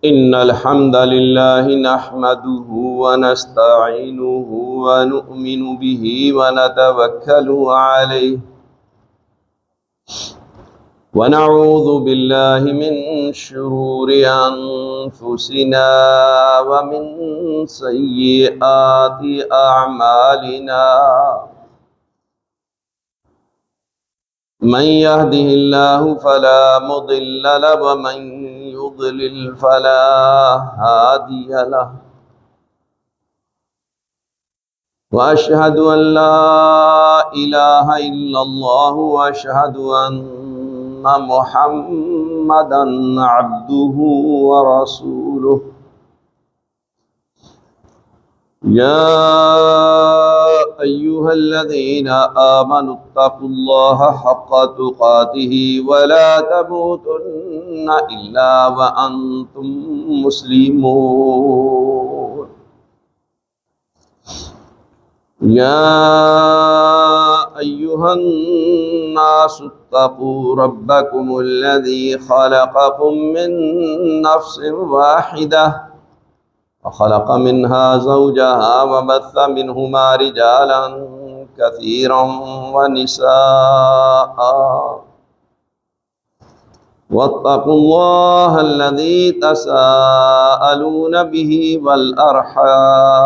إن الحمد لله نحمده ونستعينه ونؤمن به ونتوكل عليه ونعوذ بالله من شرور أنفسنا ومن سيئات أعمالنا من يهده الله فلا مضل له ومن يضلل فلا هادي له وأشهد أن لا إله إلا الله وأشهد أن محمدا عبده ورسوله يا أيها الذين آمنوا اتقوا الله حق تقاته ولا تموتن إلا وأنتم مسلمون يا أيها الناس اتقوا ربكم الذي خلقكم من نفس واحدة وخلق منها زوجها وبث منهما رجالا كثيرا ونساء واتقوا الله الذي تساءلون به والأرحام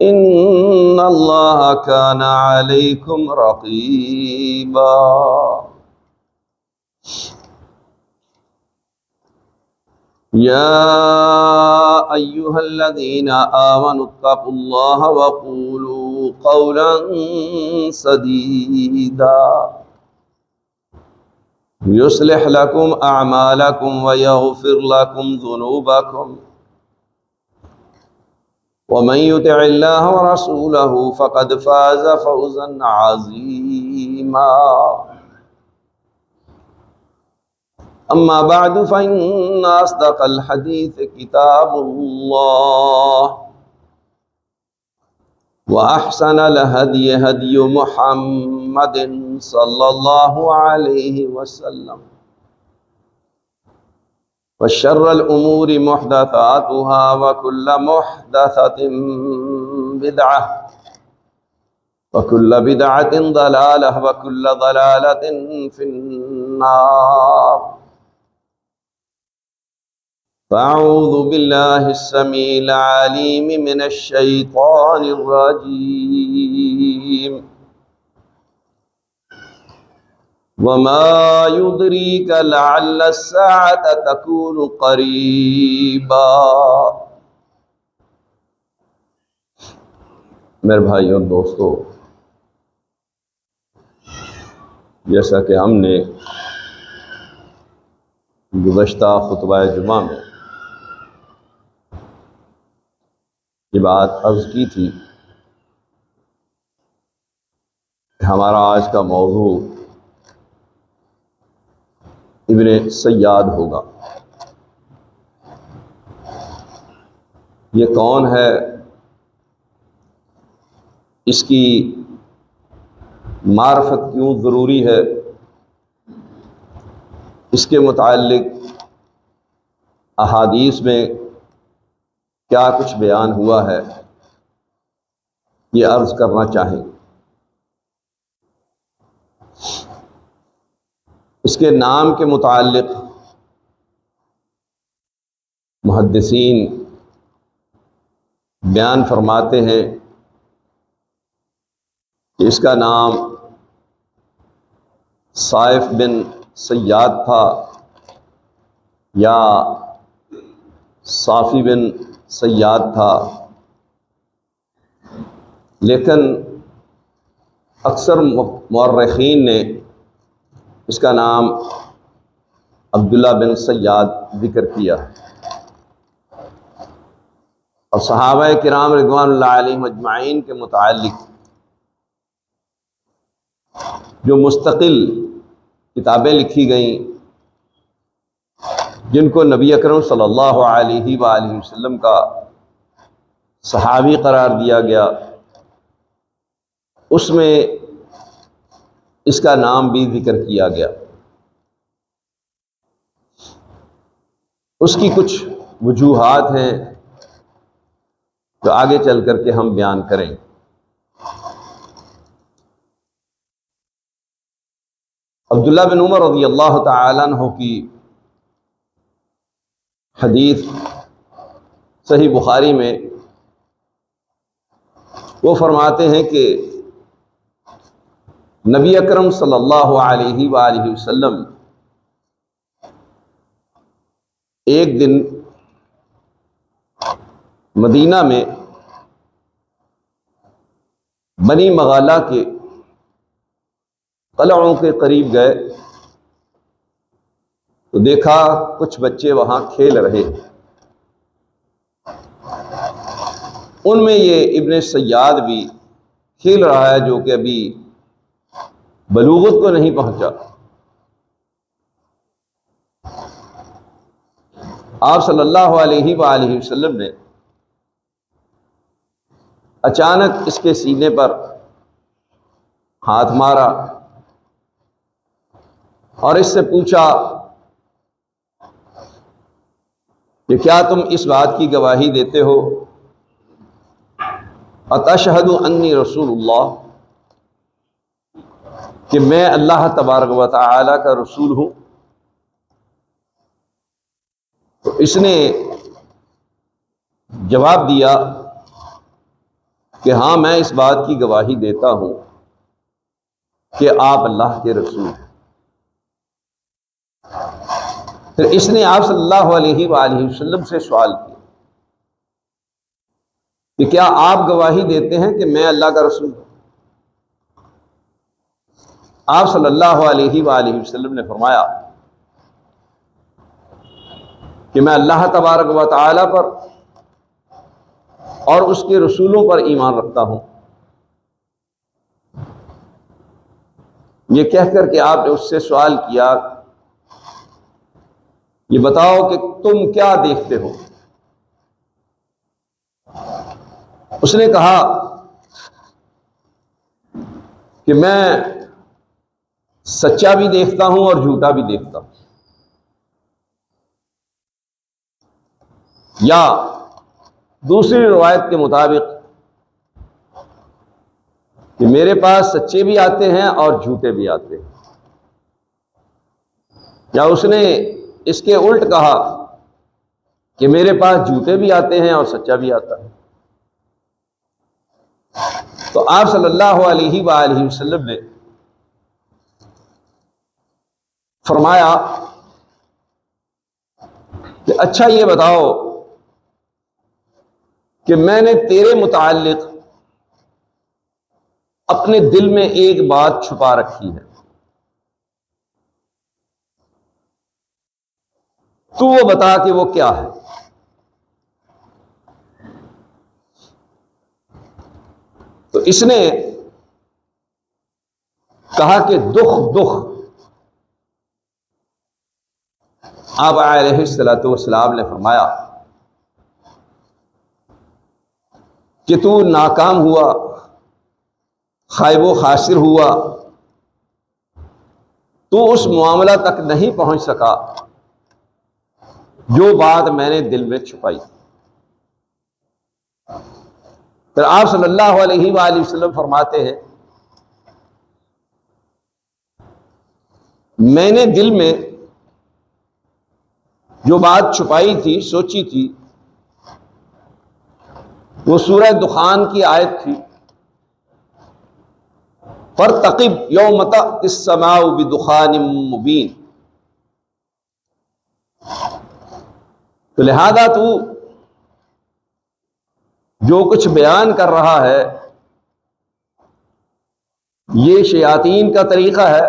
إن الله كان عليكم رقيبا يا أيها الذين آمنوا اتقوا الله وقولوا قولا سديدا يصلح لكم أعمالكم ويغفر لكم ذنوبكم ومن يطع الله ورسوله فقد فاز فوزا عظيما أما بعد فإن أصدق الحديث كتاب الله وأحسن الهدي هدي محمد صلى الله عليه وسلم وشر الأمور محدثاتها وكل محدثة بدعة وكل بدعة ضلالة وكل ضلالة في النار فأعوذ بالله السميع العليم من الشيطان الرجيم وما يدريك لعل الساعة تكون قريبا۔ میرے بھائی اور دوستو، جیسا کہ ہم نے گزشتہ خطبہ جمعہ میں یہ بات عرض کی تھی کہ ہمارا آج کا موضوع ابن سیاد ہوگا۔ یہ کون ہے، اس کی معرفت کیوں ضروری ہے، اس کے متعلق احادیث میں کیا کچھ بیان ہوا ہے، یہ عرض کرنا چاہیں۔ اس کے نام کے متعلق محدثین بیان فرماتے ہیں کہ اس کا نام صائف بن سیاد تھا یا صافی بن سیاد تھا، لیکن اکثر مورخین نے اس کا نام عبداللہ بن سیاد ذکر کیا، اور صحابہ کرام رضوان اللہ علیہم اجمعین کے متعلق جو مستقل کتابیں لکھی گئیں، جن کو نبی اکرم صلی اللہ علیہ وآلہ وسلم کا صحابی قرار دیا گیا، اس میں اس کا نام بھی ذکر کیا گیا۔ اس کی کچھ وجوہات ہیں جو آگے چل کر کے ہم بیان کریں۔ عبداللہ بن عمر رضی اللہ تعالیٰ عنہ کی حدیث صحیح بخاری میں وہ فرماتے ہیں کہ نبی اکرم صلی اللہ علیہ وآلہ وسلم ایک دن مدینہ میں بنی مغالہ کے قلعوں کے قریب گئے تو دیکھا کچھ بچے وہاں کھیل رہے ہیں۔ ان میں یہ ابن سیاد بھی کھیل رہا ہے جو کہ ابھی بلوغت کو نہیں پہنچا۔ آپ صلی اللہ علیہ وآلہ وسلم نے اچانک اس کے سینے پر ہاتھ مارا اور اس سے پوچھا کہ کیا تم اس بات کی گواہی دیتے ہو اتشہد انی رسول اللہ، کہ میں اللہ تبارک و تعالی کا رسول ہوں؟ تو اس نے جواب دیا کہ ہاں میں اس بات کی گواہی دیتا ہوں کہ آپ اللہ کے رسول ہیں۔ پھر اس نے آپ صلی اللہ علیہ وآلہ وسلم سے سوال کیا کہ کیا آپ گواہی دیتے ہیں کہ میں اللہ کا رسول ہوں؟ آپ صلی اللہ علیہ وآلہ وسلم نے فرمایا کہ میں اللہ تبارک و تعالی پر اور اس کے رسولوں پر ایمان رکھتا ہوں۔ یہ کہہ کر کہ آپ نے اس سے سوال کیا یہ بتاؤ کہ تم کیا دیکھتے ہو؟ اس نے کہا کہ میں سچا بھی دیکھتا ہوں اور جھوٹا بھی دیکھتا ہوں، یا دوسری روایت کے مطابق کہ میرے پاس سچے بھی آتے ہیں اور جھوٹے بھی آتے ہیں، یا اس نے اس کے الٹ کہا کہ میرے پاس جھوٹے بھی آتے ہیں اور سچا بھی آتا ہے۔ تو آپ صلی اللہ علیہ وآلہ وسلم نے فرمایا کہ اچھا یہ بتاؤ کہ میں نے تیرے متعلق اپنے دل میں ایک بات چھپا رکھی ہے، تو وہ بتا کہ وہ کیا ہے۔ تو اس نے کہا کہ دکھ آپ علیہ السلام نے فرمایا کہ تو ناکام ہوا، خائب و خاسر ہوا، تو اس معاملہ تک نہیں پہنچ سکا جو بات میں نے دل میں چھپائی۔ پھر آپ صلی اللہ علیہ وآلہ وسلم فرماتے ہیں میں نے دل میں جو بات چھپائی تھی، سوچی تھی، وہ سورہ دخان کی آیت تھی فارتقب یوم تأتی السماء بدخان مبین۔ تو لہذا تو جو کچھ بیان کر رہا ہے یہ شیاطین کا طریقہ ہے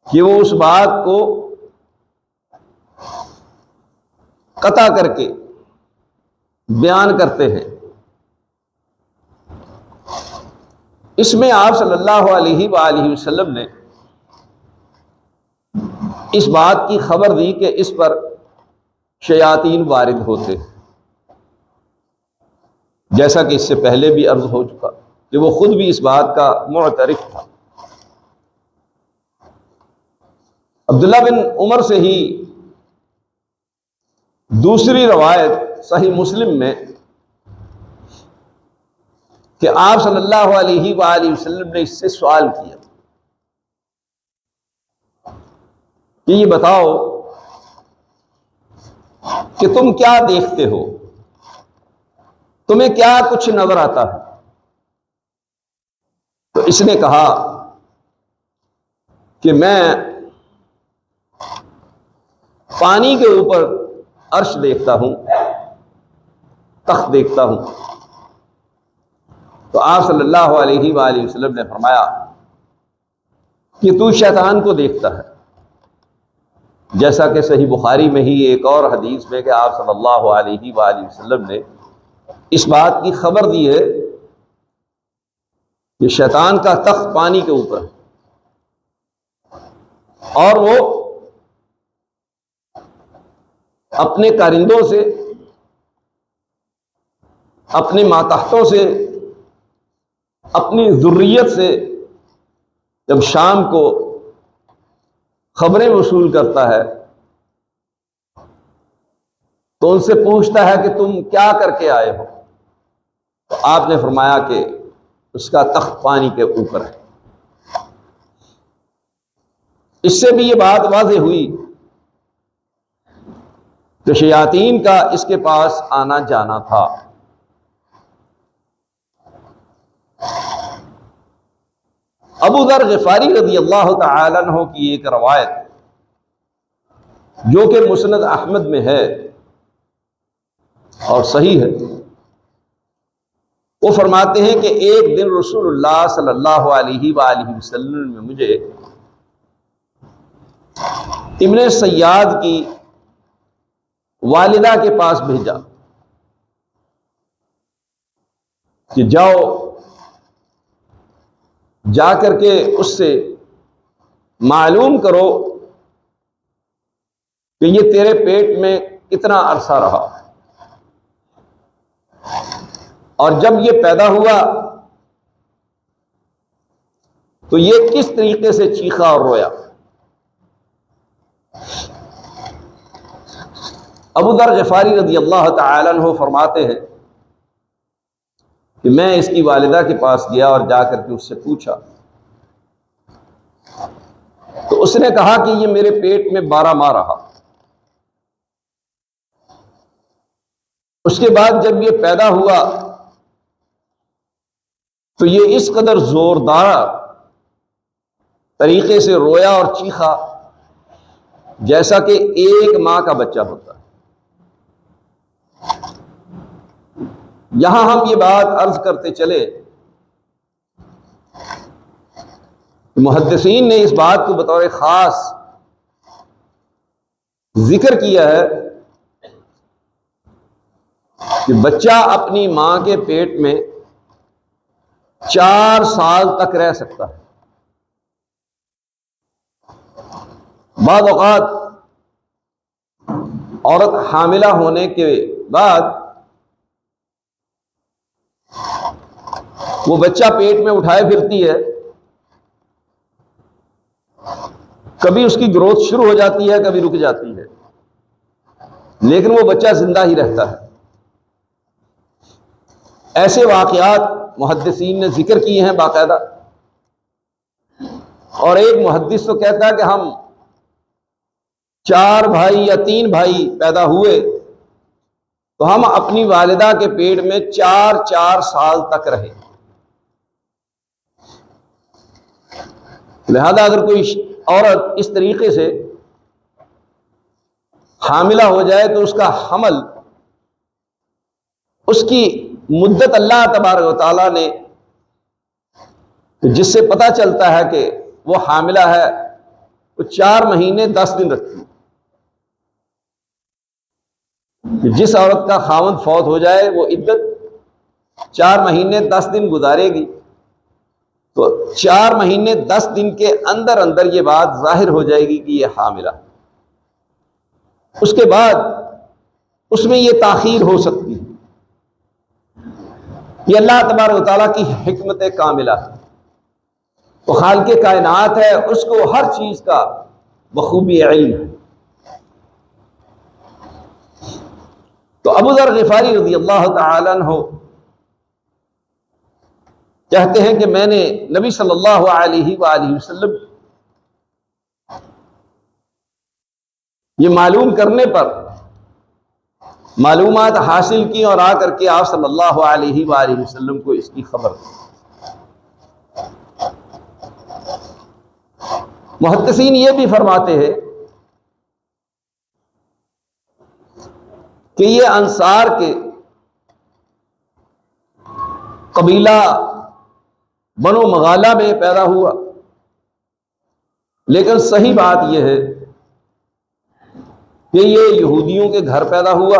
کہ وہ اس بات کو قطع کر کے بیان کرتے ہیں۔ اس میں آپ صلی اللہ علیہ وآلہ وسلم نے اس بات کی خبر دی کہ اس پر شیاطین وارد ہوتے ہیں، جیسا کہ اس سے پہلے بھی عرض ہو چکا کہ وہ خود بھی اس بات کا معترف تھا۔ عبداللہ بن عمر سے ہی دوسری روایت صحیح مسلم میں کہ آپ صلی اللہ علیہ وآلہ وسلم نے اس سے سوال کیا کہ یہ بتاؤ کہ تم کیا دیکھتے ہو، تمہیں کیا کچھ نظر آتا ہے؟ تو اس نے کہا کہ میں پانی کے اوپر عرش دیکھتا ہوں، تخت دیکھتا ہوں۔ تو آپ صلی اللہ علیہ وآلہ وسلم نے فرمایا کہ تو شیطان کو دیکھتا ہے، جیسا کہ صحیح بخاری میں ہی ایک اور حدیث میں کہ آپ صلی اللہ علیہ وآلہ وسلم نے اس بات کی خبر دی ہے کہ شیطان کا تخت پانی کے اوپر ہے اور وہ اپنے کارندوں سے، اپنے ماتحتوں سے، اپنی ذریت سے جب شام کو خبریں وصول کرتا ہے تو ان سے پوچھتا ہے کہ تم کیا کر کے آئے ہو؟ تو آپ نے فرمایا کہ اس کا تخت پانی کے اوپر ہے۔ اس سے بھی یہ بات واضح ہوئی کہ شیاطین کا اس کے پاس آنا جانا تھا۔ ابو ذر غفاری رضی اللہ تعالی عنہ کی ایک روایت جو کہ مسند احمد میں ہے اور صحیح ہے، وہ فرماتے ہیں کہ ایک دن رسول اللہ صلی اللہ علیہ وآلہ وسلم نے مجھے ابن سیاد کی والدہ کے پاس بھیجا کہ جاؤ، جا کر کے اس سے معلوم کرو کہ یہ تیرے پیٹ میں کتنا عرصہ رہا، اور جب یہ پیدا ہوا تو یہ کس طریقے سے چیخا اور رویا۔ ابو ذر غفاری رضی اللہ تعالی عنہ فرماتے ہیں کہ میں اس کی والدہ کے پاس گیا اور جا کر کے اس سے پوچھا تو اس نے کہا کہ یہ میرے پیٹ میں 12 ماہ رہا۔ اس کے بعد جب یہ پیدا ہوا تو یہ اس قدر زوردار طریقے سے رویا اور چیخا جیسا کہ 1 ماہ کا بچہ ہوتا ہے۔ یہاں ہم یہ بات عرض کرتے چلے کہ محدثین نے اس بات کو بطور خاص ذکر کیا ہے کہ بچہ اپنی ماں کے پیٹ میں 4 سال تک رہ سکتا ہے۔ بعض اوقات عورت حاملہ ہونے کے بعد وہ بچہ پیٹ میں اٹھائے پھرتی ہے، کبھی اس کی گروتھ شروع ہو جاتی ہے، کبھی رک جاتی ہے، لیکن وہ بچہ زندہ ہی رہتا ہے۔ ایسے واقعات محدثین نے ذکر کیے ہیں باقاعدہ، اور ایک محدث تو کہتا ہے کہ ہم 4 بھائی یا 3 بھائی پیدا ہوئے تو ہم اپنی والدہ کے پیٹ میں 4 سال تک رہے۔ لہذا اگر کوئی عورت اس طریقے سے حاملہ ہو جائے تو اس کا حمل، اس کی مدت اللہ تبارک و تعالیٰ نے جس سے پتہ چلتا ہے کہ وہ حاملہ ہے وہ 4 مہینے 10 دن رکھتی ہے۔ جس عورت کا خاوند فوت ہو جائے وہ عدت 4 مہینے 10 دن گزارے گی، تو 4 مہینے 10 دن کے اندر اندر یہ بات ظاہر ہو جائے گی کہ یہ حاملہ۔ اس کے بعد اس میں یہ تاخیر ہو سکتی ہے۔ یہ اللہ تبارک و تعالیٰ کی حکمت کاملہ ہے، وہ خالق کائنات ہے، اس کو ہر چیز کا بخوبی علم ہے۔ تو ابو ذر غفاری رضی اللہ تعالی عنہ کہتے ہیں کہ میں نے نبی صلی اللہ علیہ وآلہ وسلم یہ معلوم کرنے پر معلومات حاصل کی اور آ کر کے آپ صلی اللہ علیہ وآلہ وسلم کو اس کی خبر دی۔ محدثین یہ بھی فرماتے ہیں کہ یہ انصار کے قبیلہ بنو مغالہ میں پیدا ہوا، لیکن صحیح بات یہ ہے کہ یہ یہودیوں کے گھر پیدا ہوا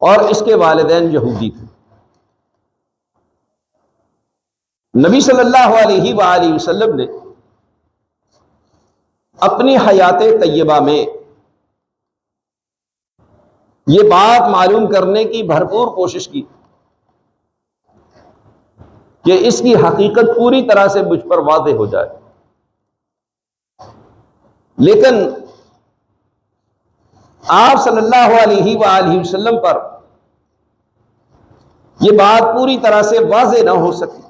اور اس کے والدین یہودی تھے۔ نبی صلی اللہ علیہ وآلہ وسلم نے اپنی حیات طیبہ میں یہ بات معلوم کرنے کی بھرپور کوشش کی کہ اس کی حقیقت پوری طرح سے مجھ پر واضح ہو جائے، لیکن آپ صلی اللہ علیہ وآلہ وسلم پر یہ بات پوری طرح سے واضح نہ ہو سکی۔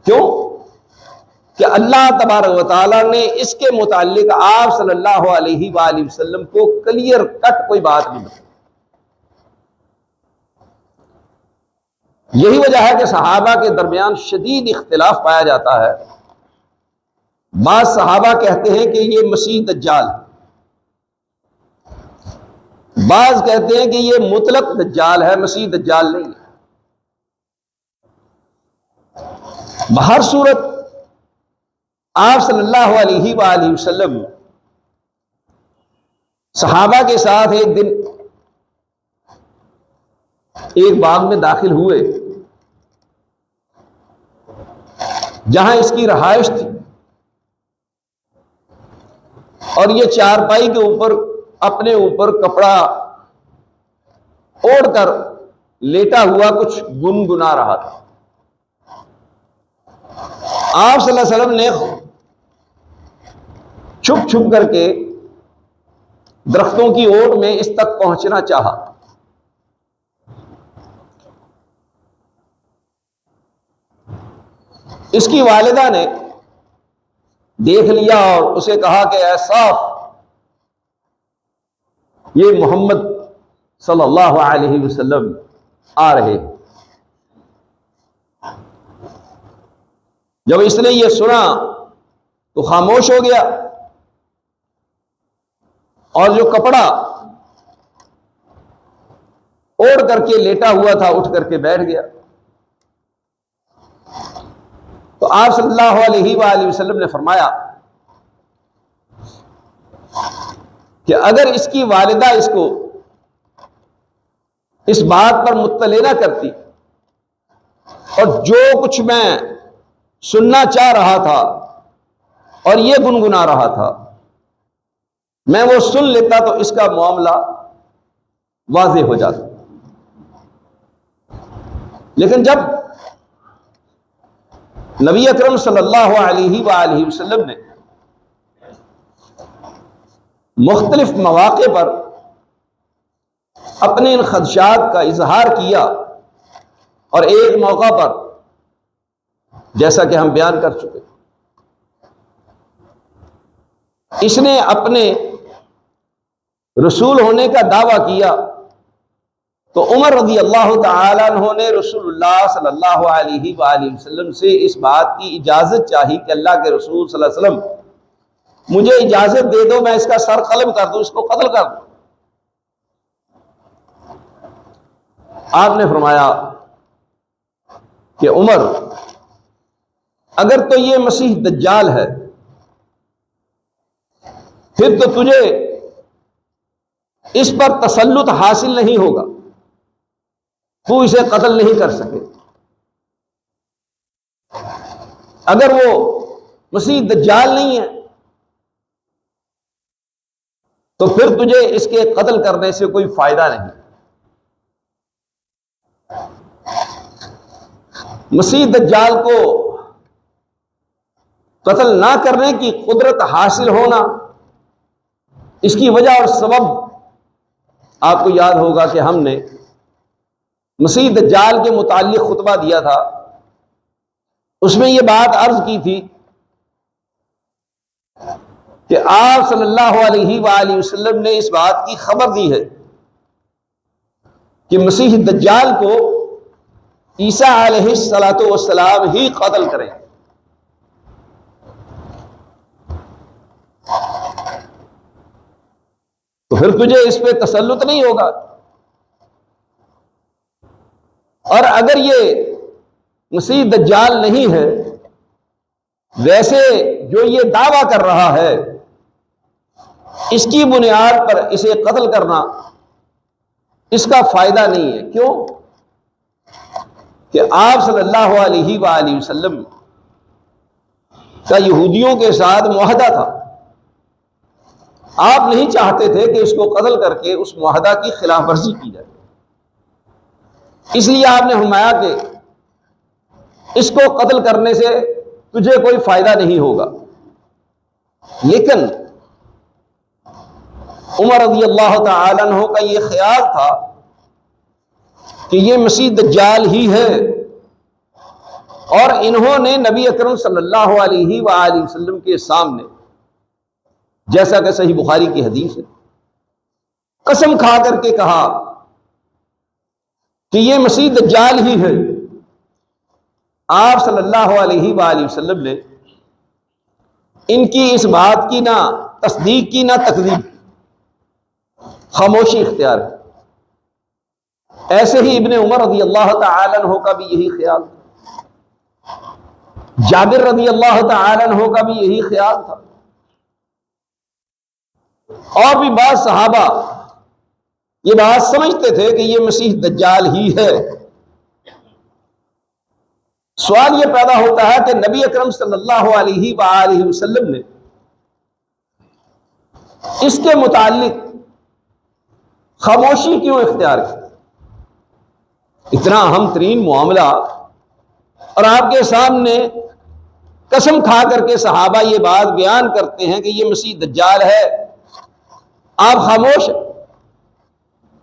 کیوں؟ کہ اللہ تبارک و تعالیٰ نے اس کے متعلق آپ صلی اللہ علیہ وآلہ وسلم کو کلیئر کٹ کوئی بات نہیں بتائی۔ یہی وجہ ہے کہ صحابہ کے درمیان شدید اختلاف پایا جاتا ہے۔ بعض صحابہ کہتے ہیں کہ یہ مسیح دجال ہے، بعض کہتے ہیں کہ یہ مطلق دجال ہے، مسیح دجال نہیں ہے۔ بہر صورت آپ صلی اللہ علیہ وآلہ وسلم صحابہ کے ساتھ ایک دن ایک باغ میں داخل ہوئے جہاں اس کی رہائش تھی، اور یہ چارپائی کے اوپر اپنے اوپر کپڑا اوڑھ کر لیٹا ہوا کچھ گنگنا رہا تھا۔ آپ صلی اللہ علیہ وسلم نے چھپ چھپ کر کے درختوں کی اوٹ میں اس تک پہنچنا چاہا۔ اس کی والدہ نے دیکھ لیا اور اسے کہا کہ اے صاف، یہ محمد صلی اللہ علیہ وسلم آ رہے۔ جب اس نے یہ سنا تو خاموش ہو گیا، اور جو کپڑا اوڑھ کر کے لیٹا ہوا تھا اٹھ کر کے بیٹھ گیا۔ تو آپ صلی اللہ علیہ وآلہ وسلم نے فرمایا کہ اگر اس کی والدہ اس کو اس بات پر مطلع نہ کرتی اور جو کچھ میں سننا چاہ رہا تھا اور یہ گنگنا رہا تھا میں وہ سن لیتا تو اس کا معاملہ واضح ہو جاتا۔ لیکن جب نبی اکرم صلی اللہ علیہ وآلہ وسلم نے مختلف مواقع پر اپنے ان خدشات کا اظہار کیا، اور ایک موقع پر جیسا کہ ہم بیان کر چکے اس نے اپنے رسول ہونے کا دعویٰ کیا، تو عمر رضی اللہ تعالی عنہ نے رسول اللہ صلی اللہ علیہ وآلہ وسلم سے اس بات کی اجازت چاہی کہ اللہ کے رسول صلی اللہ علیہ وسلم مجھے اجازت دے دو، میں اس کا سر قلم کر دوں، اس کو قتل کر دوں۔ آپ نے فرمایا کہ عمر، اگر تو یہ مسیح دجال ہے پھر تو تجھے اس پر تسلط حاصل نہیں ہوگا، تو اسے قتل نہیں کر سکے۔ اگر وہ مسیح دجال نہیں ہے تو پھر تجھے اس کے قتل کرنے سے کوئی فائدہ نہیں۔ مسیح دجال کو قتل نہ کرنے کی قدرت حاصل ہونا، اس کی وجہ اور سبب آپ کو یاد ہوگا کہ ہم نے مسیح دجال کے متعلق خطبہ دیا تھا، اس میں یہ بات عرض کی تھی کہ آپ صلی اللہ علیہ وآلہ وسلم نے اس بات کی خبر دی ہے کہ مسیح دجال کو عیسیٰ علیہ السلام ہی قتل کریں۔ تو پھر تجھے اس پہ تسلط نہیں ہوگا، اور اگر یہ مسیح دجال نہیں ہے، ویسے جو یہ دعویٰ کر رہا ہے اس کی بنیاد پر اسے قتل کرنا اس کا فائدہ نہیں ہے۔ کیوں؟ کہ آپ صلی اللہ علیہ وآلہ وسلم کا یہودیوں کے ساتھ معاہدہ تھا، آپ نہیں چاہتے تھے کہ اس کو قتل کر کے اس معاہدہ کی خلاف ورزی کی جائے، اس لیے آپ نے فرمایا کہ اس کو قتل کرنے سے تجھے کوئی فائدہ نہیں ہوگا۔ لیکن عمر رضی اللہ تعالی عنہ کا یہ خیال تھا کہ یہ مسیح دجال ہی ہے، اور انہوں نے نبی اکرم صلی اللہ علیہ وآلہ وسلم کے سامنے، جیسا کہ صحیح بخاری کی حدیث ہے، قسم کھا کر کے کہا کہ یہ مسیح دجال ہی ہے۔ آپ صلی اللہ علیہ وآلہ وسلم نے ان کی اس بات کی نہ تصدیق کی نہ تکذیب کی، خاموشی اختیار کی۔ ایسے ہی ابن عمر رضی اللہ تعالی عنہ کا بھی یہی خیال تھا، جابر رضی اللہ تعالی عنہ کا بھی یہی خیال تھا، اور بھی بعض صحابہ یہ بات سمجھتے تھے کہ یہ مسیح دجال ہی ہے۔ سوال یہ پیدا ہوتا ہے کہ نبی اکرم صلی اللہ علیہ وآلہ وسلم نے اس کے متعلق خاموشی کیوں اختیار کی؟ اتنا اہم ترین معاملہ، اور آپ کے سامنے قسم کھا کر کے صحابہ یہ بات بیان کرتے ہیں کہ یہ مسیح دجال ہے، آپ خاموش ہیں،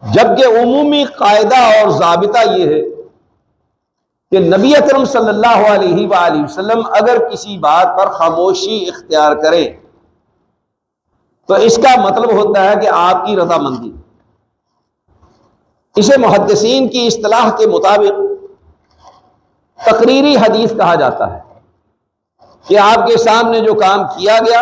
جبکہ عمومی قاعدہ اور ضابطہ یہ ہے کہ نبی اکرم صلی اللہ علیہ وآلہ وسلم اگر کسی بات پر خاموشی اختیار کریں تو اس کا مطلب ہوتا ہے کہ آپ کی رضامندی۔ اسے محدثین کی اصطلاح کے مطابق تقریری حدیث کہا جاتا ہے، کہ آپ کے سامنے جو کام کیا گیا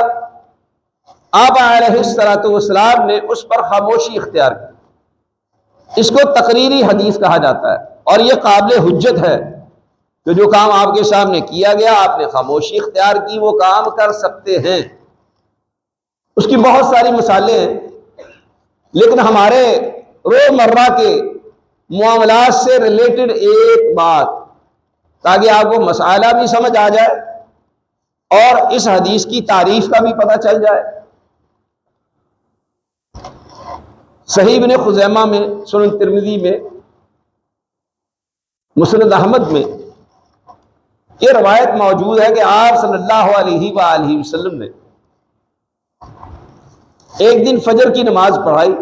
آپ علیہ السلام نے اس پر خاموشی اختیار کی، اس کو تقریری حدیث کہا جاتا ہے، اور یہ قابل حجت ہے کہ جو کام آپ کے سامنے کیا گیا آپ نے خاموشی اختیار کی، وہ کام کر سکتے ہیں۔ اس کی بہت ساری مثالیں ہیں، لیکن ہمارے روزمرہ کے معاملات سے ریلیٹڈ ایک بات، تاکہ آپ کو مسئلہ بھی سمجھ آ جائے اور اس حدیث کی تعریف کا بھی پتہ چل جائے۔ صحیح ابن خزیمہ میں، سنن ترمذی میں، مسند احمد میں یہ روایت موجود ہے کہ آپ صلی اللہ علیہ وآلہ وسلم نے ایک دن فجر کی نماز پڑھائی،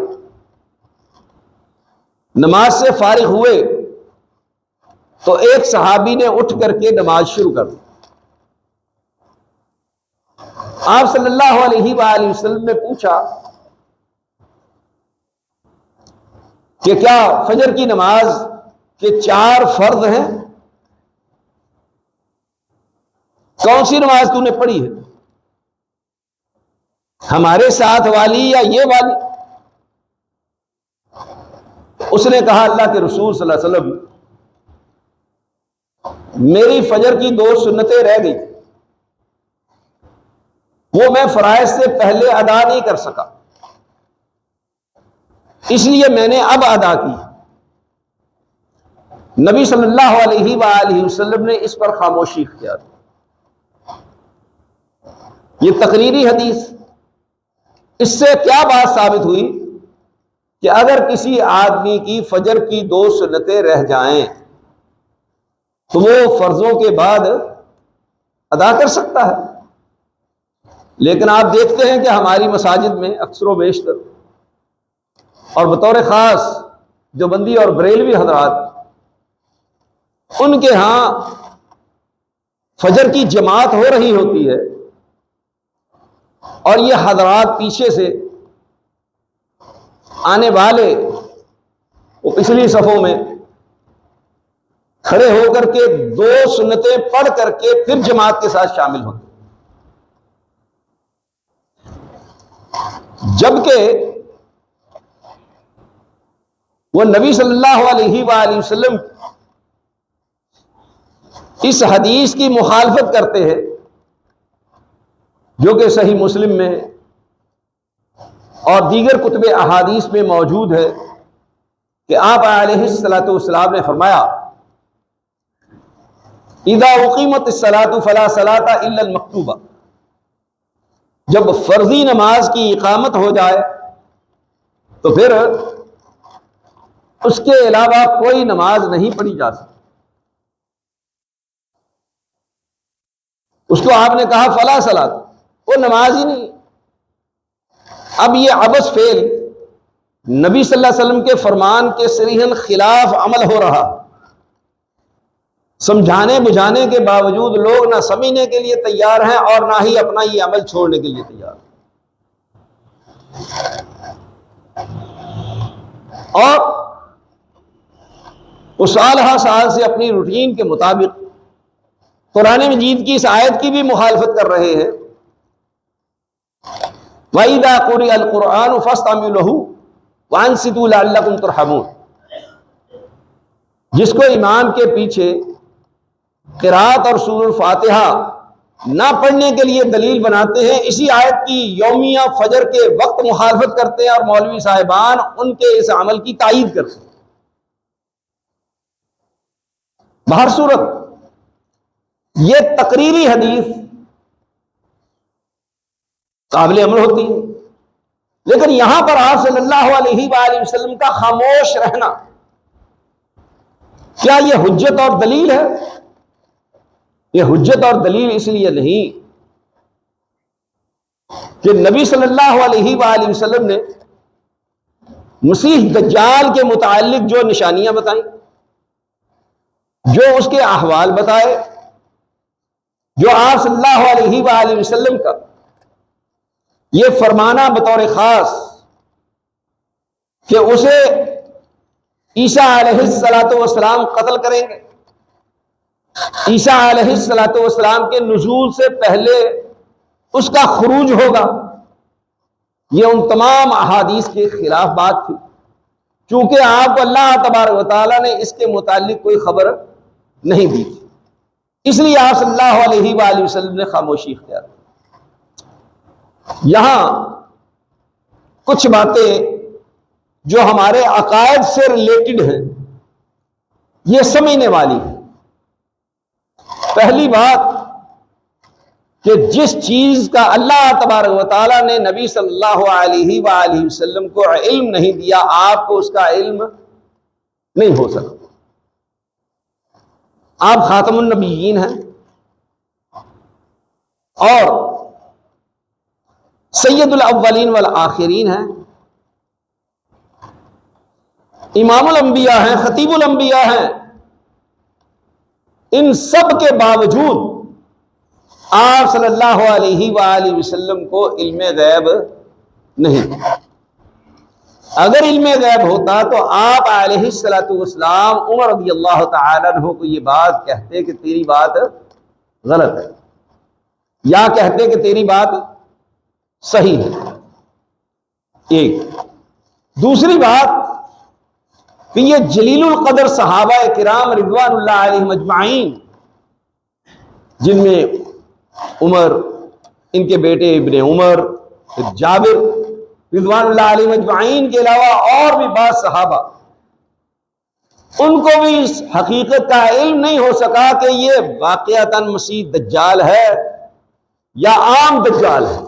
نماز سے فارغ ہوئے تو ایک صحابی نے اٹھ کر کے نماز شروع کر دی۔ آپ صلی اللہ علیہ وآلہ وسلم نے پوچھا کہ کیا فجر کی نماز کے 4 فرض ہیں؟ کون سی نماز تو نے پڑھی ہے، ہمارے ساتھ والی یا یہ والی؟ اس نے کہا اللہ کے رسول صلی اللہ علیہ وسلم، میری فجر کی 2 سنتیں رہ گئی، وہ میں فرائض سے پہلے ادا نہیں کر سکا، اس لیے میں نے اب ادا کی۔ نبی صلی اللہ علیہ وآلہ وسلم نے اس پر خاموشی اختیار کی۔ یہ تقریری حدیث، اس سے کیا بات ثابت ہوئی کہ اگر کسی آدمی کی فجر کی 2 سنتیں رہ جائیں تو وہ فرضوں کے بعد ادا کر سکتا ہے۔ لیکن آپ دیکھتے ہیں کہ ہماری مساجد میں اکثر و بیشتر اور بطور خاص جو بندی اور بریلوی حضرات، ان کے ہاں فجر کی جماعت ہو رہی ہوتی ہے اور یہ حضرات پیچھے سے آنے والے وہ پچھلی صفوں میں کھڑے ہو کر کے 2 سنتیں پڑھ کر کے پھر جماعت کے ساتھ شامل ہوتے، جبکہ وہ نبی صلی اللہ علیہ وآلہ وسلم اس حدیث کی مخالفت کرتے ہیں جو کہ صحیح مسلم میں اور دیگر کتب احادیث میں موجود ہے کہ آپ علیہ الصلوۃ والسلام نے فرمایا اذا اقیمت الصلاۃ فلا صلاۃ الا المکتوبہ، جب فرضی نماز کی اقامت ہو جائے تو پھر اس کے علاوہ کوئی نماز نہیں پڑھی جا سکتی۔ اس کو آپ نے کہا فلا صلاۃ، وہ نماز ہی نہیں۔ اب یہ عبث فعل نبی صلی اللہ علیہ وسلم کے فرمان کے صریحاً خلاف عمل ہو رہا، سمجھانے بجھانے کے باوجود لوگ نہ سمجھنے کے لیے تیار ہیں اور نہ ہی اپنا یہ عمل چھوڑنے کے لیے تیار ہیں۔ اور وہ سال ہر سال سے اپنی روٹین کے مطابق قرآن مجید کی اس آیت کی بھی مخالفت کر رہے ہیں وَإِذَا قُرِئَ الْقُرْآنُ فَاسْتَمِعُوا لَهُ وَأَنصِتُوا لَعَلَّكُمْ تُرْحَمُونَ، جس کو امام کے پیچھے قرات اور سورۃ الفاتحہ نہ پڑھنے کے لیے دلیل بناتے ہیں، اسی آیت کی یومیہ فجر کے وقت مخالفت کرتے ہیں اور مولوی صاحبان ان کے اس عمل کی تائید کرتے ہیں۔ بہر صورت یہ تقریری حدیث قابل عمل ہوتی ہے، لیکن یہاں پر آپ صلی اللہ علیہ وآلہ وسلم کا خاموش رہنا کیا یہ حجت اور دلیل ہے؟ یہ حجت اور دلیل اس لیے نہیں کہ نبی صلی اللہ علیہ وآلہ وسلم نے مسیح دجال کے متعلق جو نشانیاں بتائیں، جو اس کے احوال بتائے، جو آپ صلی اللہ علیہ وآلہ وسلم کا یہ فرمانا بطور خاص کہ اسے عیسیٰ علیہ السلام قتل کریں گے، عیسیٰ علیہ السلام کے نزول سے پہلے اس کا خروج ہوگا، یہ ان تمام احادیث کے خلاف بات تھی، چونکہ آپ کو اللہ تبارک و تعالیٰ نے اس کے متعلق کوئی خبر نہیں دی تھی، اس لیے آپ صلی اللہ علیہ وآلہ وسلم نے خاموشی اختیار کی۔ یہاں کچھ باتیں جو ہمارے عقائد سے ریلیٹڈ ہیں یہ سمجھنے والی ہیں۔ پہلی بات کہ جس چیز کا اللہ تبارک و تعالیٰ نے نبی صلی اللہ علیہ وآلہ وسلم کو علم نہیں دیا، آپ کو اس کا علم نہیں ہو سکتا۔ آپ خاتم النبیین ہیں اور سید الاولین والآخرین ہیں، امام الانبیاء ہیں، خطیب الانبیاء ہیں، ان سب کے باوجود آپ صلی اللہ علیہ وآلہ وسلم کو علم غیب نہیں۔ اگر علم غیب ہوتا تو آپ علیہ السلام عمر رضی اللہ تعالی عنہ کو یہ بات کہتے کہ تیری بات غلط ہے، یا کہتے کہ تیری بات صحیح ہے۔ ایک دوسری بات کہ یہ جلیل القدر صحابہ کرام رضوان اللہ علیہم اجمعین، جن میں عمر، ان کے بیٹے ابن عمر، جابر رضوان اللہ علیہم اجمعین کے علاوہ اور بھی بعض صحابہ، ان کو بھی اس حقیقت کا علم نہیں ہو سکا کہ یہ واقعتاً مسیح دجال ہے یا عام دجال ہے۔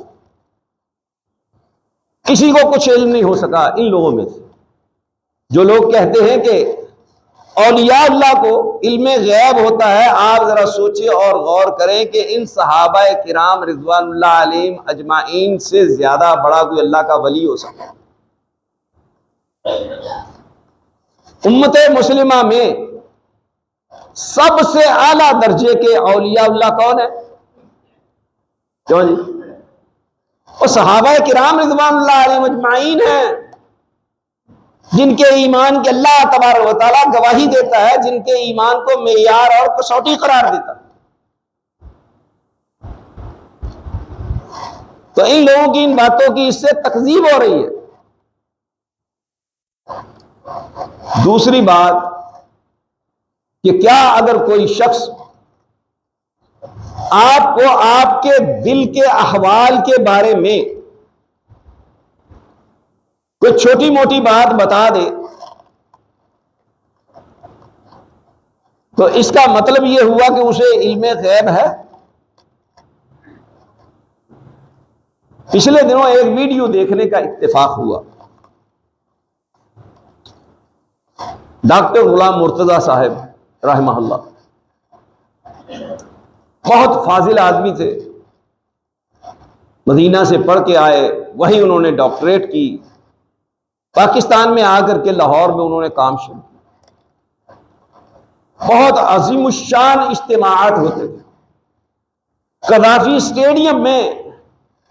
کسی کو کچھ علم نہیں ہو سکا ان لوگوں میں سے۔ جو لوگ کہتے ہیں کہ اولیاء اللہ کو علم غیب ہوتا ہے، آپ ذرا سوچیں اور غور کریں کہ ان صحابہ کرام رضوان اللہ علیہم اجمعین سے زیادہ بڑا کوئی اللہ کا ولی ہو سکتا ہے؟ امت مسلمہ میں سب سے اعلیٰ درجے کے اولیاء اللہ کون ہے؟ کیوں جی؟ وہ صحابہ کرام رضوان اللہ علیہم اجمعین ہیں، جن کے ایمان کے اللہ تبارک و تعالیٰ گواہی دیتا ہے، جن کے ایمان کو معیار اور کسوٹی قرار دیتا ہے۔ تو ان لوگوں کی ان باتوں کی اس سے تکذیب ہو رہی ہے۔ دوسری بات کہ کیا اگر کوئی شخص آپ کو آپ کے دل کے احوال کے بارے میں کوئی چھوٹی موٹی بات بتا دے تو اس کا مطلب یہ ہوا کہ اسے علم غیب ہے؟ پچھلے دنوں ایک ویڈیو دیکھنے کا اتفاق ہوا، ڈاکٹر غلام مرتضیٰ صاحب رحمہ اللہ، بہت فاضل آدمی تھے، مدینہ سے پڑھ کے آئے، وہیں انہوں نے ڈاکٹریٹ کی، پاکستان میں آ کر کے لاہور میں انہوں نے کام شروع کیا، بہت عظیم الشان اجتماعات ہوتے تھے، قذافی اسٹیڈیم میں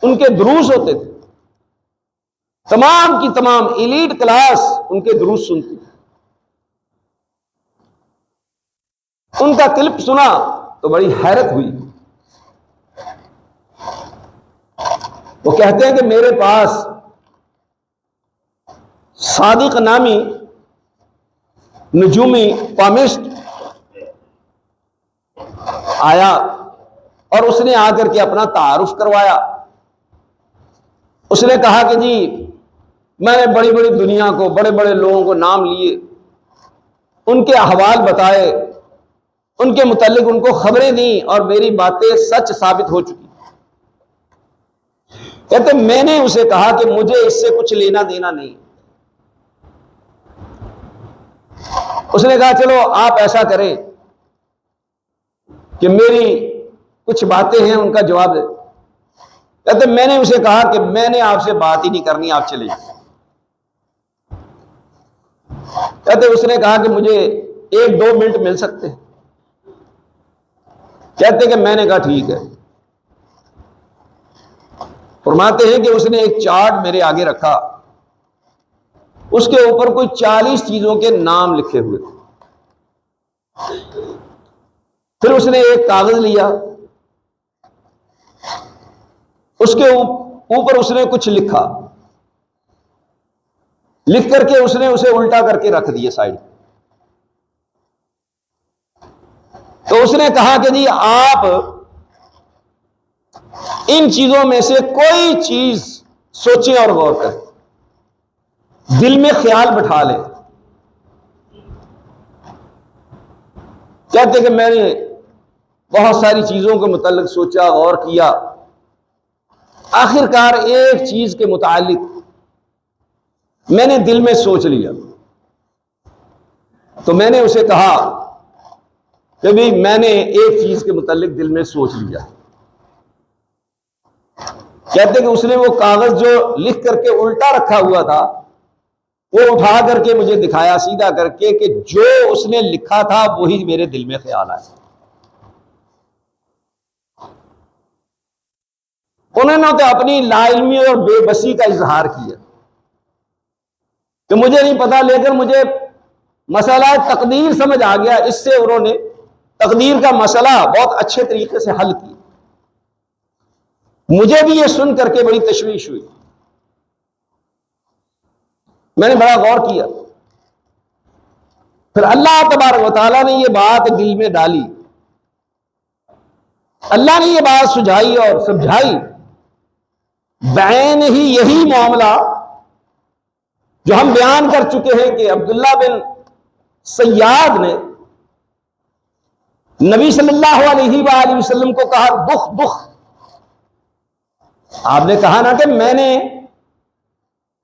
ان کے دروس ہوتے تھے، تمام کی تمام ایلیٹ کلاس ان کے دروس سنتی تھی۔ ان کا کلپ سنا تو بڑی حیرت ہوئی۔ وہ کہتے ہیں کہ میرے پاس صادق نامی نجومی پامسٹ آیا اور اس نے آ کر کے اپنا تعارف کروایا۔ اس نے کہا کہ جی میں نے بڑی بڑی دنیا کو، بڑے بڑے لوگوں کو نام لیے، ان کے احوال بتائے، ان کے متعلق ان کو خبریں دیں اور میری باتیں سچ ثابت ہو چکی۔ کہتے میں نے اسے کہا کہ مجھے اس سے کچھ لینا دینا نہیں۔ اس نے کہا چلو آپ ایسا کریں کہ میری کچھ باتیں ہیں ان کا جواب دے۔ کہتے میں نے اسے کہا کہ میں نے آپ سے بات ہی نہیں کرنی، آپ چلے جائیں۔ کہتے اس نے کہا کہ مجھے 1-2 منٹ مل سکتے ہیں؟ کہتے کہ میں نے کہا ٹھیک ہے۔ فرماتے ہیں کہ اس نے ایک چارٹ میرے آگے رکھا، اس کے اوپر کوئی 40 چیزوں کے نام لکھے ہوئے تھے۔ پھر اس نے ایک کاغذ لیا، اس کے اوپر اس نے کچھ لکھا، لکھ کر کے اس نے اسے الٹا کر کے رکھ دیا سائڈ۔ تو اس نے کہا کہ جی آپ ان چیزوں میں سے کوئی چیز سوچیں اور غور کریں، دل میں خیال بٹھا لیں۔ کہتے کہ میں نے بہت ساری چیزوں کے متعلق سوچا، غور کیا، آخرکار ایک چیز کے متعلق میں نے دل میں سوچ لیا۔ تو میں نے اسے کہا کہ بھی میں نے ایک چیز کے متعلق دل میں سوچ لیا۔ کہتے کہ اس نے وہ کاغذ جو لکھ کر کے الٹا رکھا ہوا تھا وہ اٹھا کر کے مجھے دکھایا سیدھا کر کے کہ جو اس نے لکھا تھا وہی میرے دل میں خیال آیا۔ انہوں نے تو اپنی لا علمی اور بے بسی کا اظہار کیا کہ مجھے نہیں پتا، لیکن مجھے مسئلہ تقدیر سمجھ آ گیا۔ اس سے انہوں نے تقدیر کا مسئلہ بہت اچھے طریقے سے حل کیا۔ مجھے بھی یہ سن کر کے بڑی تشویش ہوئی، میں نے بڑا غور کیا۔ پھر اللہ تبارک و تعالیٰ نے یہ بات دل میں ڈالی، اللہ نے یہ بات سجھائی اور سمجھائی۔ بعین ہی یہی معاملہ جو ہم بیان کر چکے ہیں کہ عبداللہ بن سیاد نے نبی صلی اللہ علیہ وآلہ وسلم کو کہا بخ بخ۔ آپ نے کہا نا کہ میں نے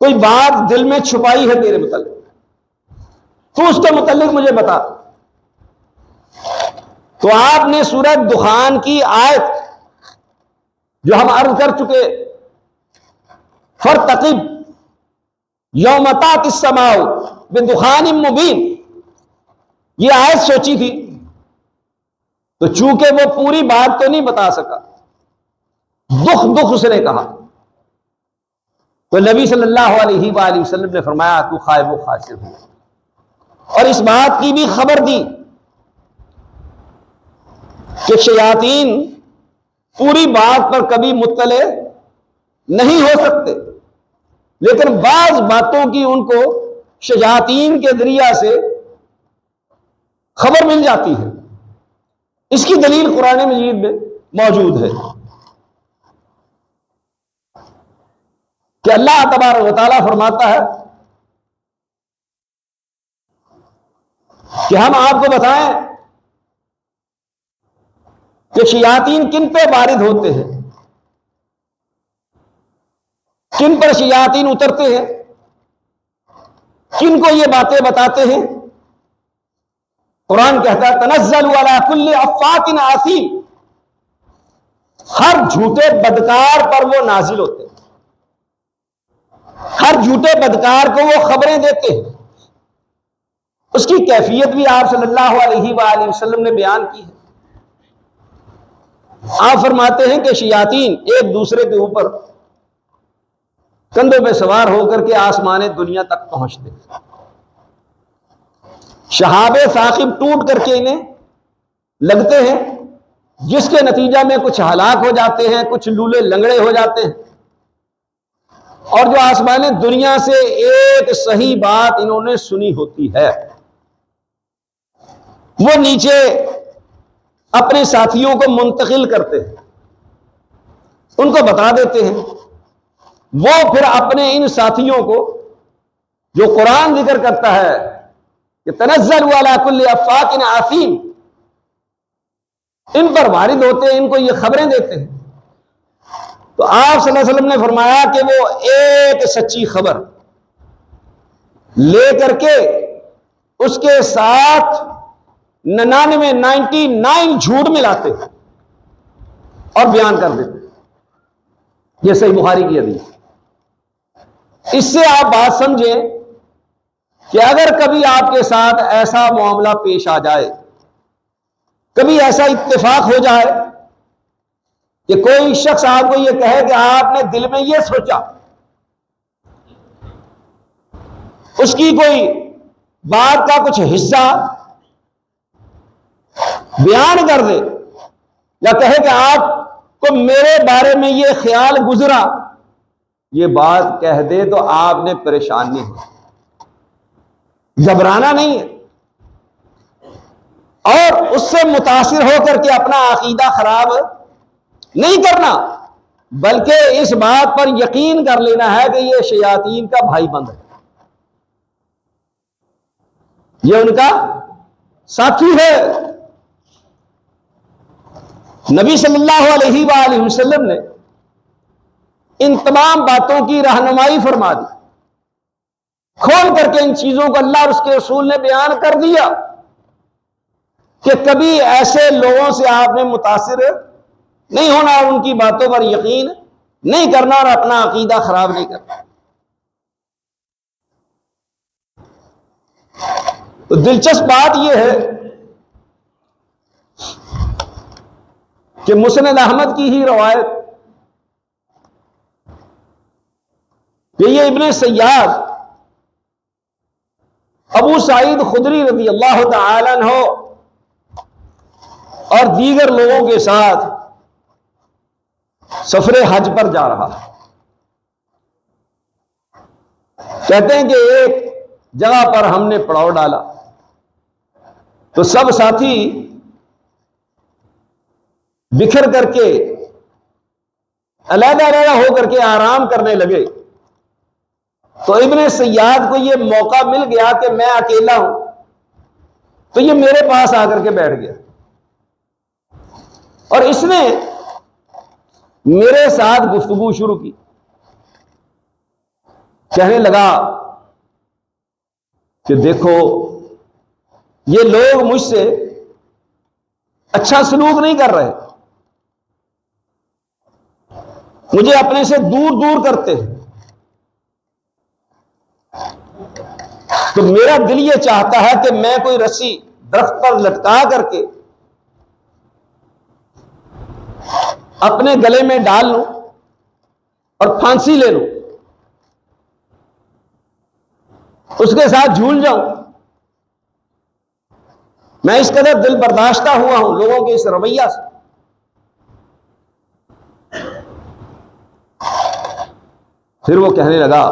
کوئی بات دل میں چھپائی ہے تیرے متعلق، تو اس کے متعلق مجھے بتا۔ تو آپ نے سورہ دخان کی آیت جو ہم عرض کر چکے، فرتقب یوم تأتی السماء بدخان مبین، یہ آیت سوچی تھی، تو چونکہ وہ پوری بات تو نہیں بتا سکا، دکھ اس نے کہا، تو نبی صلی اللہ علیہ وآلہ وسلم نے فرمایا تو خائب و خاسر ہو، اور اس بات کی بھی خبر دی کہ شیاطین پوری بات پر کبھی مطلع نہیں ہو سکتے، لیکن بعض باتوں کی ان کو شیاطین کے ذریعہ سے خبر مل جاتی ہے۔ اس کی دلیل قرآن مجید میں موجود ہے کہ اللہ تبارک و تعالیٰ فرماتا ہے کہ ہم آپ کو بتائیں کہ شیاطین کن پہ وارد ہوتے ہیں، کن پر شیاطین اترتے ہیں، کن کو یہ باتیں بتاتے ہیں۔ قرآن کہتا ہے تنزل علی کل افاک اثیم، ہر جھوٹے بدکار پر وہ نازل ہوتے ہیں، ہر جھوٹے بدکار کو وہ خبریں دیتے ہیں۔ اس کی کیفیت بھی آپ صلی اللہ علیہ وآلہ وسلم نے بیان کی ہے۔ آپ فرماتے ہیں کہ شیاطین ایک دوسرے کے اوپر کندھوں پہ سوار ہو کر کے آسمان دنیا تک پہنچتے ہیں، شہاب ثاقب ٹوٹ کر کے انہیں لگتے ہیں، جس کے نتیجہ میں کچھ ہلاک ہو جاتے ہیں، کچھ لولے لنگڑے ہو جاتے ہیں، اور جو آسمان دنیا سے ایک صحیح بات انہوں نے سنی ہوتی ہے وہ نیچے اپنے ساتھیوں کو منتقل کرتے ہیں، ان کو بتا دیتے ہیں، وہ پھر اپنے ان ساتھیوں کو جو قرآن ذکر کرتا ہے کہ تنزل علی کل افاک اثیم، ان پر وارد ہوتے ہیں، ان کو یہ خبریں دیتے ہیں۔ تو آپ صلی اللہ علیہ وسلم نے فرمایا کہ وہ ایک سچی خبر لے کر کے اس کے ساتھ 99 جھوٹ ملاتے اور بیان کر دیتے۔ یہ صحیح بخاری کی حدیث۔ اس سے آپ بات سمجھیں کہ اگر کبھی آپ کے ساتھ ایسا معاملہ پیش آ جائے، کبھی ایسا اتفاق ہو جائے کہ کوئی شخص آپ کو یہ کہے کہ آپ نے دل میں یہ سوچا، اس کی کوئی بات کا کچھ حصہ بیان کر دے، یا کہے کہ آپ کو میرے بارے میں یہ خیال گزرا، یہ بات کہہ دے تو آپ نے پریشان نہیں ہو، گھبرانا نہیں ہے، اور اس سے متاثر ہو کر کے اپنا عقیدہ خراب نہیں کرنا، بلکہ اس بات پر یقین کر لینا ہے کہ یہ شیاطین کا بھائی بند ہے، یہ ان کا ساتھی ہے۔ نبی صلی اللہ علیہ وآلہ وسلم نے ان تمام باتوں کی رہنمائی فرما دی، کھول کر کے ان چیزوں کو اللہ اور اس کے رسول نے بیان کر دیا کہ کبھی ایسے لوگوں سے آپ نے متاثر نہیں ہونا، اور ان کی باتوں پر یقین نہیں کرنا، اور اپنا عقیدہ خراب نہیں کرنا۔ تو دلچسپ بات یہ ہے کہ مسند احمد کی ہی روایت کہ یہ ابن سیاد ابو سعید خدری رضی اللہ تعالی عنہ اور دیگر لوگوں کے ساتھ سفر حج پر جا رہا ہے۔ کہتے ہیں کہ ایک جگہ پر ہم نے پڑاؤ ڈالا تو سب ساتھی بکھر کر کے علیحدہ علیحدہ ہو کر کے آرام کرنے لگے، تو ابن سیاد کو یہ موقع مل گیا کہ میں اکیلا ہوں، تو یہ میرے پاس آ کر کے بیٹھ گیا، اور اس نے میرے ساتھ گفتگو شروع کی، کہنے لگا کہ دیکھو یہ لوگ مجھ سے اچھا سلوک نہیں کر رہے، مجھے اپنے سے دور دور کرتے ہیں، تو میرا دل یہ چاہتا ہے کہ میں کوئی رسی درخت پر لٹکا کر کے اپنے گلے میں ڈال لوں اور پھانسی لے لوں، اس کے ساتھ جھول جاؤں۔ میں اس قدر دل برداشتہ ہوا ہوں لوگوں کے اس رویہ سے۔ پھر وہ کہنے لگا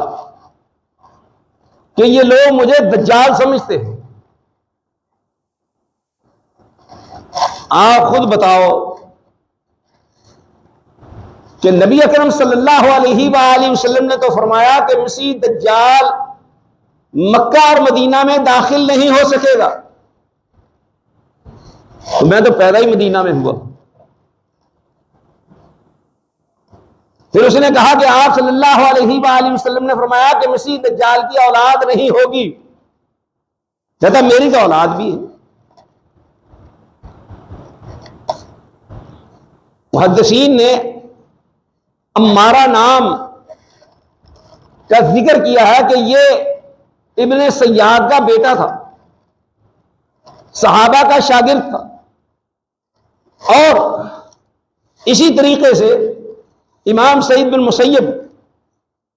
کہ یہ لوگ مجھے دجال سمجھتے ہیں، آپ خود بتاؤ کہ نبی اکرم صلی اللہ علیہ وآلہ وسلم نے تو فرمایا کہ مسیح دجال مکہ اور مدینہ میں داخل نہیں ہو سکے گا، تو میں تو پیدا ہی مدینہ میں ہوا۔ پھر اس نے کہا کہ آپ صلی اللہ علیہ وآلہ وسلم نے فرمایا کہ مسیح دجال کی اولاد نہیں ہوگی، کہتا میری تو اولاد بھی ہے۔ محدثین نے عمارہ نام کا ذکر کیا ہے کہ یہ ابن سیاد کا بیٹا تھا، صحابہ کا شاگرد تھا، اور اسی طریقے سے امام سعید بن مسیب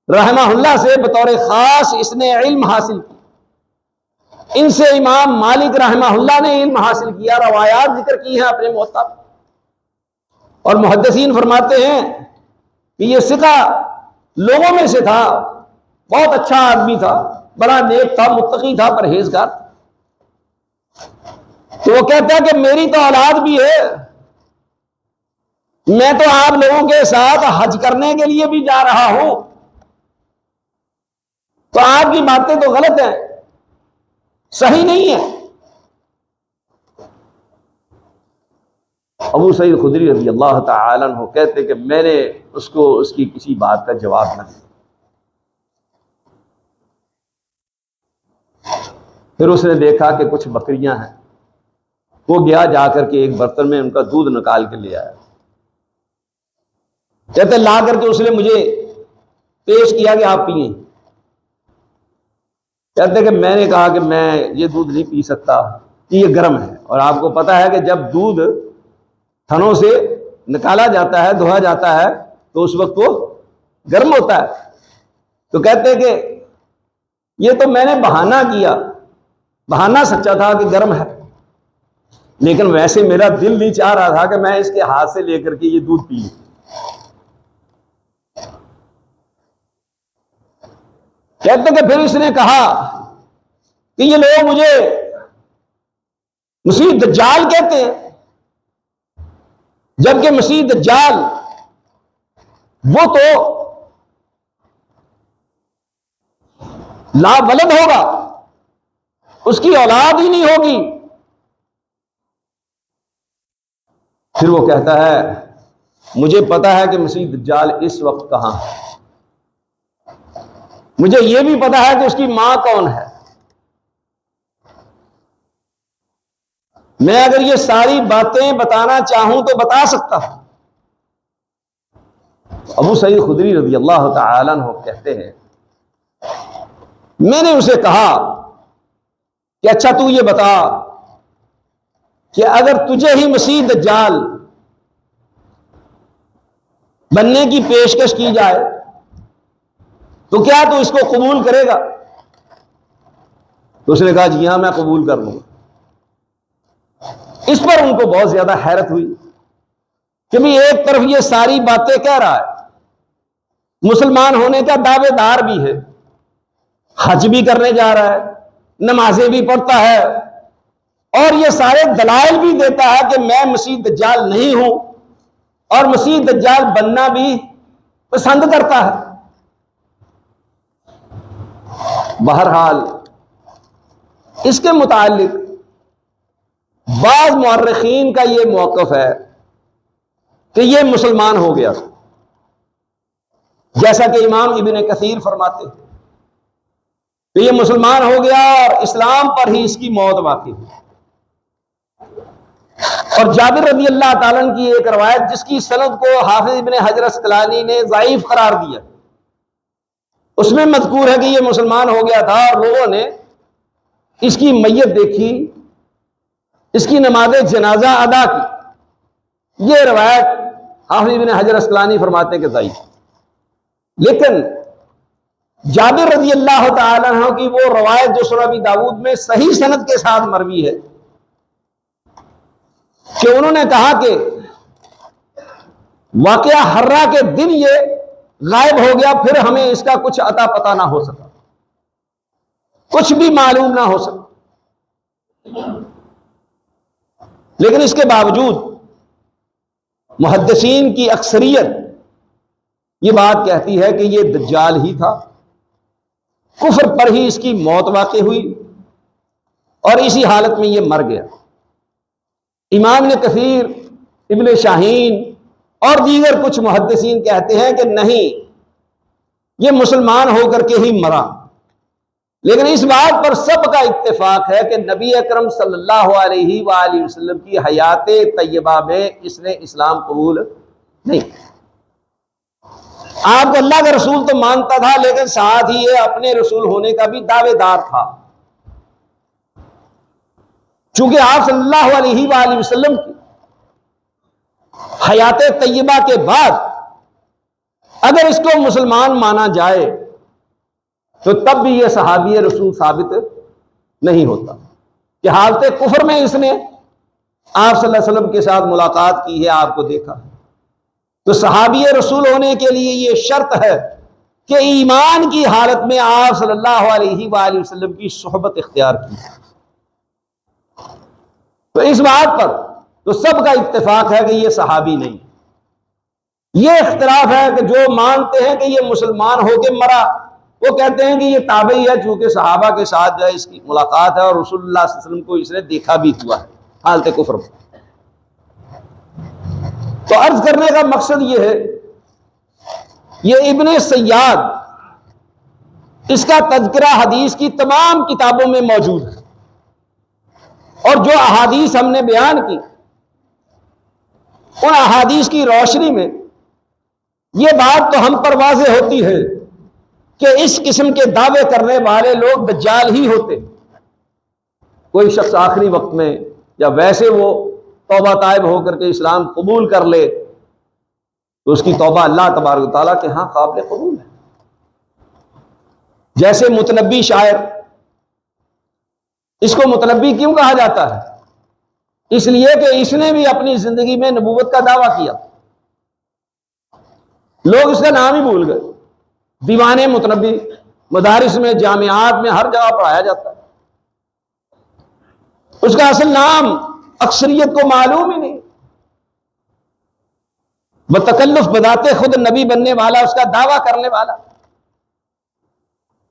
رحمہ اللہ سے بطور خاص اس نے علم حاصل کیا۔ ان سے امام مالک رحمہ اللہ نے علم حاصل کیا، روایات ذکر کی ہیں اپنے موطا۔ اور محدثین فرماتے ہیں کہ یہ ثقہ لوگوں میں سے تھا، بہت اچھا آدمی تھا، بڑا نیک تھا، متقی تھا، پرہیزگار۔ تو وہ کہتا ہے کہ میری تو اولاد بھی ہے، میں تو آپ لوگوں کے ساتھ حج کرنے کے لیے بھی جا رہا ہوں، تو آپ کی باتیں تو غلط ہیں، صحیح نہیں ہے۔ ابو سعید خدری رضی اللہ تعالی عنہ کہتے کہ میں نے اس کو اس کی کسی بات کا جواب نہ دیا۔ پھر اس نے دیکھا کہ کچھ بکریاں ہیں، وہ گیا جا کر کے ایک برتن میں ان کا دودھ نکال کے لے آیا، کہتے لا کر کے اس نے مجھے پیش کیا کہ آپ پئیں۔ کہتے کہ میں نے کہا کہ میں یہ دودھ نہیں پی سکتا، یہ گرم ہے، اور آپ کو پتا ہے کہ جب دودھ تھنوں سے نکالا جاتا ہے، دھویا جاتا ہے، تو اس وقت وہ گرم ہوتا ہے۔ تو کہتے کہ یہ تو میں نے بہانہ کیا، بہانہ سچا تھا کہ گرم ہے، لیکن ویسے میرا دل نہیں چاہ رہا تھا کہ میں اس کے ہاتھ سے لے کر کے یہ دودھ پی لوں۔ کہتے کہ پھر اس نے کہا کہ یہ لوگ مجھے مسیح دجال کہتے ہیں، جبکہ مسیح دجال وہ تو لا ولد ہوگا، اس کی اولاد ہی نہیں ہوگی۔ پھر وہ کہتا ہے مجھے پتا ہے کہ مسیح دجال اس وقت کہاں ہے، مجھے یہ بھی پتا ہے کہ اس کی ماں کون ہے، میں اگر یہ ساری باتیں بتانا چاہوں تو بتا سکتا ہوں۔ ابو سعید خدری رضی اللہ تعالی عنہ کہتے ہیں میں نے اسے کہا کہ اچھا تو یہ بتا کہ اگر تجھے ہی مسیح دجال بننے کی پیشکش کی جائے تو کیا تو اس کو قبول کرے گا؟ تو اس نے کہا جی ہاں میں قبول کر لوں گا۔ اس پر ان کو بہت زیادہ حیرت ہوئی کہ بھی ایک طرف یہ ساری باتیں کہہ رہا ہے، مسلمان ہونے کا دعوے دار بھی ہے، حج بھی کرنے جا رہا ہے، نمازیں بھی پڑھتا ہے، اور یہ سارے دلائل بھی دیتا ہے کہ میں مسیح دجال نہیں ہوں، اور مسیح دجال بننا بھی پسند کرتا ہے۔ بہرحال اس کے متعلق بعض مورخین کا یہ موقف ہے کہ یہ مسلمان ہو گیا، جیسا کہ امام ابن کثیر فرماتے ہیں کہ یہ مسلمان ہو گیا اور اسلام پر ہی اس کی موت واقع ہوئی۔ اور جابر رضی اللہ تعالیٰ عنہ کی ایک روایت جس کی سند کو حافظ ابن حجر اسقلانی نے ضعیف قرار دیا، اس میں مذکور ہے کہ یہ مسلمان ہو گیا تھا اور لوگوں نے اس کی میت دیکھی، اس کی نماز جنازہ ادا کی، یہ روایت حافظ ابن حجر اسقلانی فرماتے ہیں کہ ضعیف۔ لیکن جابر رضی اللہ تعالیٰ عنہ کی وہ روایت جو سنن ابی داؤد میں صحیح سند کے ساتھ مروی ہے کہ انہوں نے کہا کہ واقعہ حرہ کے دن یہ غائب ہو گیا، پھر ہمیں اس کا کچھ عطا پتہ نہ ہو سکا، کچھ بھی معلوم نہ ہو سکا۔ لیکن اس کے باوجود محدثین کی اکثریت یہ بات کہتی ہے کہ یہ دجال ہی تھا، کفر پر ہی اس کی موت واقع ہوئی اور اسی حالت میں یہ مر گیا۔ امام ابن کثیر، ابن شاہین اور دیگر کچھ محدثین کہتے ہیں کہ نہیں، یہ مسلمان ہو کر کے ہی مرا۔ لیکن اس بات پر سب کا اتفاق ہے کہ نبی اکرم صلی اللہ علیہ وآلہ وسلم کی حیات طیبہ میں اس نے اسلام قبول نہیں۔ آپ کو اللہ کا رسول تو مانتا تھا، لیکن ساتھ ہی یہ اپنے رسول ہونے کا بھی دعوے دار تھا۔ چونکہ آپ صلی اللہ علیہ وآلہ وسلم کی حیات طیبہ کے بعد اگر اس کو مسلمان مانا جائے تو تب بھی یہ صحابی رسول ثابت نہیں ہوتا کہ حالت کفر میں اس نے آپ صلی اللہ علیہ وسلم کے ساتھ ملاقات کی ہے، آپ کو دیکھا۔ تو صحابی رسول ہونے کے لیے یہ شرط ہے کہ ایمان کی حالت میں آپ صلی اللہ علیہ وآلہ وسلم کی صحبت اختیار کی۔ تو اس بات پر تو سب کا اتفاق ہے کہ یہ صحابی نہیں۔ یہ اختلاف ہے کہ جو مانتے ہیں کہ یہ مسلمان ہو کے مرا، وہ کہتے ہیں کہ یہ تابعی ہے، چونکہ صحابہ کے ساتھ جو ہے اس کی ملاقات ہے اور رسول اللہ صلی اللہ علیہ وسلم کو اس نے دیکھا بھی ہوا ہے حالت کفر میں۔ تو عرض کرنے کا مقصد یہ ہے، یہ ابن سیاد، اس کا تذکرہ حدیث کی تمام کتابوں میں موجود ہے، اور جو احادیث ہم نے بیان کی ان احادیث کی روشنی میں یہ بات تو ہم پر واضح ہوتی ہے کہ اس قسم کے دعوے کرنے والے لوگ دجال ہی ہوتے۔ کوئی شخص آخری وقت میں یا ویسے وہ توبہ طائب ہو کر کے اسلام قبول کر لے تو اس کی توبہ اللہ تبارک و تعالیٰ کے ہاں قابل قبول ہے۔ جیسے متنبی شاعر، اس کو متنبی کیوں کہا جاتا ہے؟ اس لیے کہ اس نے بھی اپنی زندگی میں نبوت کا دعویٰ کیا، لوگ اس کا نام ہی بھول گئے۔ دیوان متنبی مدارس میں، جامعات میں، ہر جگہ پڑھایا جاتا ہے، اس کا اصل نام اکثریت کو معلوم ہی نہیں۔ بتکلف بذات خود نبی بننے والا، اس کا دعویٰ کرنے والا،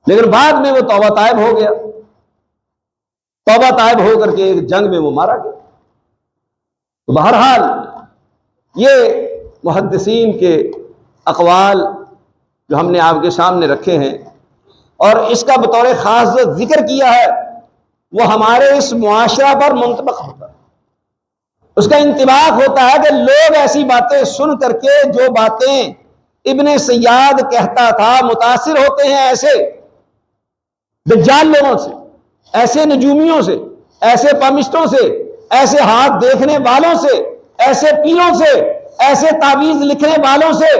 لیکن بعد میں وہ توبہ طائب ہو گیا، توبہ طائب ہو کر کے ایک جنگ میں وہ مارا گیا۔ تو بہرحال یہ محدثین کے اقوال جو ہم نے آپ کے سامنے رکھے ہیں اور اس کا بطور خاص جو ذکر کیا ہے وہ ہمارے اس معاشرہ پر منطبق ہوتا ہے، اس کا انطباق ہوتا ہے کہ لوگ ایسی باتیں سن کر کے جو باتیں ابن سیاد کہتا تھا متاثر ہوتے ہیں ایسے دجال لوگوں سے، ایسے نجومیوں سے، ایسے پامشتوں سے، ایسے ہاتھ دیکھنے والوں سے، ایسے پیروں سے، ایسے تعویذ لکھنے والوں سے،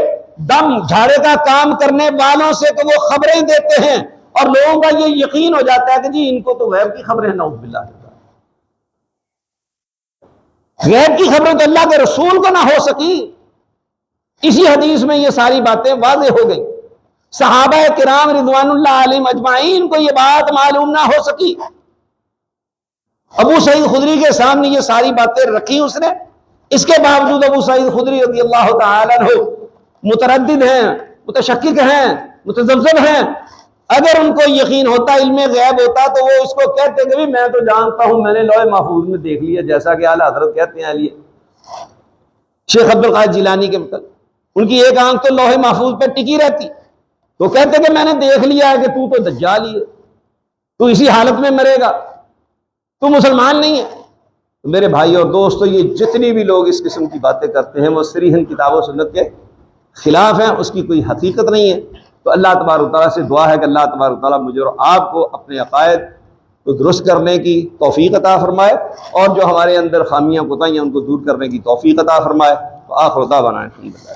دم جھاڑے کا کام کرنے والوں سے، تو وہ خبریں دیتے ہیں اور لوگوں کا یہ یقین ہو جاتا ہے کہ جی ان کو تو غیب کی خبریں، نعوذ باللہ، غیب کی خبریں تو اللہ کے رسول کو نہ ہو سکی۔ اسی حدیث میں یہ ساری باتیں واضح ہو گئی۔ صحابہ کرام رضوان اللہ علیہم اجمعین کو یہ بات معلوم نہ ہو سکی۔ ابو سعید خدری کے سامنے یہ ساری باتیں رکھی اس نے، اس کے باوجود ابو سعید خدری رضی اللہ تعالیٰ عنہ متردد ہیں، متشکک ہیں، متذبذب ہیں۔ اگر ان کو یقین ہوتا، علم غیب ہوتا، تو وہ اس کو کہتے کہ میں تو جانتا ہوں، میں نے لوح محفوظ میں دیکھ لیا، جیسا کہ اعلیٰ حضرت کہتے ہیں علی شیخ عبد القادر جیلانی کے متعلق، ان کی ایک آنکھ تو لوح محفوظ پہ ٹکی رہتی، تو کہتے کہ میں نے دیکھ لیا ہے کہ تو دجال ہی ہے، تو اسی حالت میں مرے گا، تو مسلمان نہیں ہے۔ میرے بھائی اور دوستو، یہ جتنی بھی لوگ اس قسم کی باتیں کرتے ہیں وہ صریحاً کتاب و سنت کے خلاف ہیں، اس کی کوئی حقیقت نہیں ہے۔ تو اللہ تبارک و تعالیٰ سے دعا ہے کہ اللہ تبارک و تعالیٰ مجھے اور آپ کو اپنے عقائد کو درست کرنے کی توفیق عطا فرمائے، اور جو ہمارے اندر خامیاں کوتاہیاں ان کو دور کرنے کی توفیق عطا فرمائے۔ آخر دعوانا الحمدللہ۔